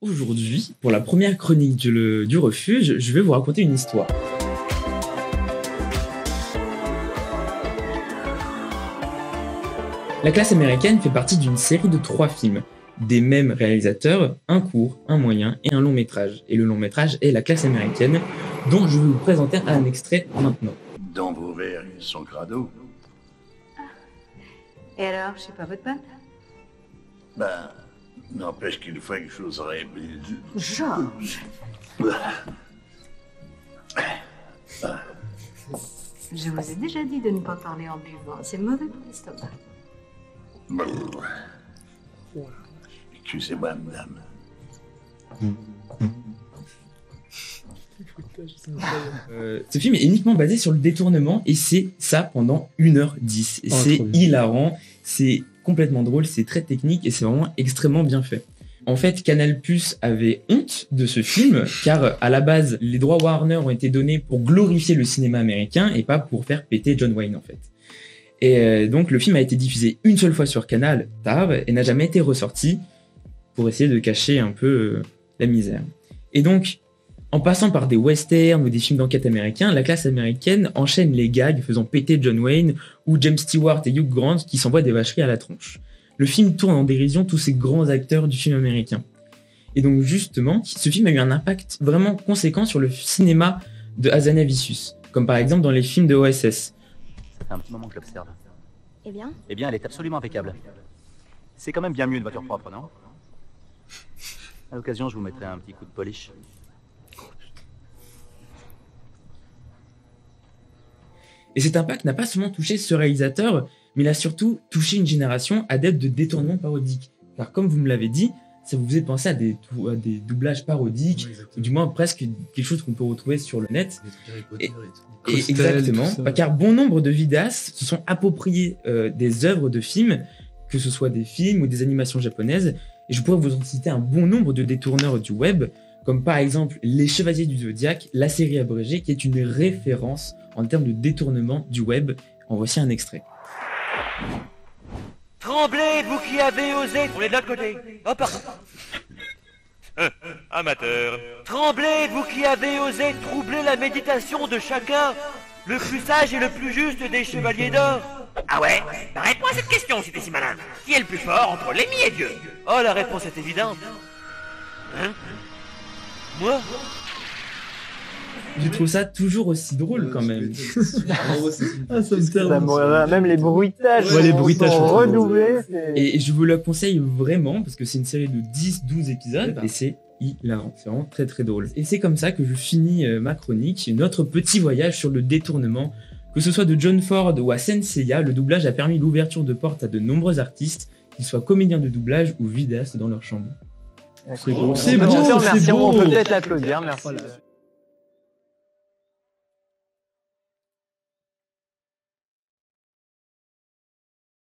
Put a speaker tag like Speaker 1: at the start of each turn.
Speaker 1: Aujourd'hui, pour la première chronique du refuge, je vais vous raconter une histoire. La classe américaine fait partie d'une série de 3 films, des mêmes réalisateurs, un court, un moyen et un long métrage. Et le long métrage est La classe américaine, dont je vais vous présenter un extrait maintenant.
Speaker 2: Dans vos verres, ils sont crado.
Speaker 3: Et alors, je sais pas votre pote?
Speaker 2: Ben, n'empêche qu'il faut que j'oserais.
Speaker 3: Georges! Je vous ai déjà dit de ne pas parler en buvant, c'est mauvais pour l'estomac.
Speaker 2: Excusez-moi, madame.
Speaker 1: Ce film est uniquement basé sur le détournement et c'est ça pendant 1h10. Et c'est hilarant, c'est complètement drôle, c'est très technique et c'est vraiment extrêmement bien fait. En fait, Canal+ avait honte de ce film car à la base, les droits Warner ont été donnés pour glorifier le cinéma américain et pas pour faire péter John Wayne en fait. Et donc le film a été diffusé une seule fois sur Canal tard et n'a jamais été ressorti pour essayer de cacher un peu la misère. Et donc, en passant par des westerns ou des films d'enquête américains, la classe américaine enchaîne les gags faisant péter John Wayne ou James Stewart et Hugh Grant qui s'envoient des vacheries à la tronche. Le film tourne en dérision tous ces grands acteurs du film américain. Et donc justement, ce film a eu un impact vraiment conséquent sur le cinéma de Hazanavicius, comme par exemple dans les films de OSS.
Speaker 4: Ça fait un petit moment que je l'observe.
Speaker 5: Eh bien,
Speaker 4: Elle est absolument impeccable. C'est quand même bien mieux une voiture propre, non? À l'occasion, je vous mettrai un petit coup de polish.
Speaker 1: Et cet impact n'a pas seulement touché ce réalisateur, mais il a surtout touché une génération adepte de détournements parodiques. Car comme vous me l'avez dit, ça vous faisait penser à des doublages parodiques, ou du moins presque quelque chose qu'on peut retrouver sur le net. Exactement, car bon nombre de vidéastes se sont appropriés des œuvres de films, que ce soit des films ou des animations japonaises, et je pourrais vous en citer un bon nombre de détourneurs du web, comme par exemple Les Chevaliers du Zodiaque, la série abrégée, qui est une référence en termes de détournement du web. En voici un extrait.
Speaker 6: Tremblez, vous qui avez osé... On est de l'autre côté. Oh, pardon. Amateur. Tremblez, vous qui avez osé troubler la méditation de chacun, le plus sage et le plus juste des chevaliers d'or.
Speaker 7: Ah ouais? Arrête-moi cette question si t'es si malin. Qui est le plus fort entre Lémi et Dieu?
Speaker 6: Oh, la réponse est évidente.
Speaker 7: Hein?
Speaker 6: Moi?
Speaker 1: Je trouve ça toujours aussi drôle quand même.
Speaker 8: Ah, ça me termine. Même les bruitages,
Speaker 9: les bruitages
Speaker 8: sont redoublés.
Speaker 1: Et je vous le conseille vraiment parce que c'est une série de 10-12 épisodes et c'est hilarant, c'est vraiment très très drôle. Et c'est comme ça que je finis ma chronique, notre petit voyage sur le détournement. Que ce soit de John Ford ou à Senseiya, le doublage a permis l'ouverture de portes à de nombreux artistes, qu'ils soient comédiens de doublage ou vidéastes dans leur chambre.
Speaker 8: C'est beau, merci, on peut peut-être l'applaudir, merci. Voilà.